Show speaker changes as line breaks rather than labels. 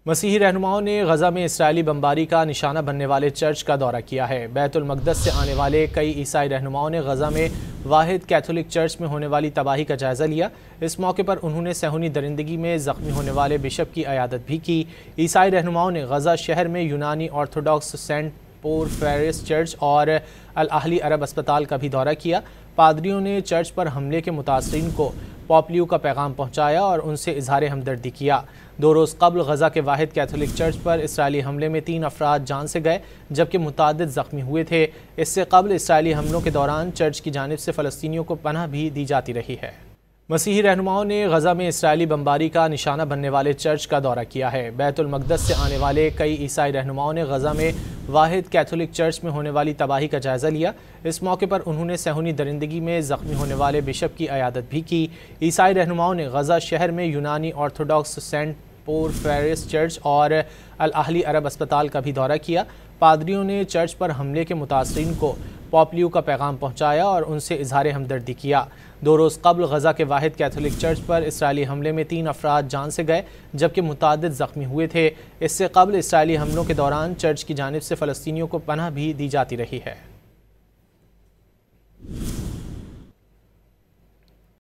مسیحی رہنماؤں نے غزہ میں اسرائیلی بمباری کا نشانہ بننے والے چرچ کا دورہ کیا ہے۔ بیت المقدس سے آنے والے کئی عیسائی رہنماؤں نے غزہ میں واحد کیتھولک چرچ میں ہونے والی تباہی کا جائزہ لیا۔ اس موقع پر انہوں نے صہیونی درندگی میں زخمی ہونے والے بشپ کی عیادت بھی کی۔ عیسائی رہنماؤں نے غزہ شہر میں یونانی آرتھوڈاکس سینٹ پورفیرس چرچ اور الاہلی عرب اسپتال کا بھی دورہ کیا۔ پادریوں نے چرچ پر حملے کے متاثرین کو پوپلیو کا پیغام پہنچایا اور ان سے اظہار ہمدردی کیا۔ 2 روز قبل غزہ کے واحد کیتھولک چرچ پر اسرائیلی حملے میں 3 افراد جان سے گئے جبکہ متعدد زخمی ہوئے تھے۔ اس سے قبل اسرائیلی حملوں کے دوران چرچ کی جانب سے فلسطینیوں کو پناہ بھی دی جاتی رہی ہے۔ مسیحی رہنماؤں نے غزہ میں اسرائیلی بمباری کا نشانہ بننے والے چرچ کا دورہ کیا ہے۔ بیت المقدس سے آنے والے کئی عیسائی رہنماؤں نے غزہ میں واحد کیتھولک چرچ میں ہونے والی تباہی کا جائزہ لیا۔ اس موقع پر انہوں نے صہیونی درندگی میں زخمی ہونے والے بشپ کی عیادت بھی کی۔ عیسائی رہنماؤں نے غزہ شہر میں یونانی آرتھوڈاکس سینٹ پورفیرس چرچ اور الاہلی عرب اسپتال کا بھی دورہ کیا۔ پادریوں نے چرچ پر حملے کے متاثرین کو پوپلیو کا پیغام پہنچایا اور ان سے اظہار ہمدردی کیا۔ 2 روز قبل غزہ کے واحد کیتھولک چرچ پر اسرائیلی حملے میں 3 افراد جان سے گئے جبکہ متعدد زخمی ہوئے تھے۔ اس سے قبل اسرائیلی حملوں کے دوران چرچ کی جانب سے فلسطینیوں کو پناہ بھی دی جاتی رہی ہے۔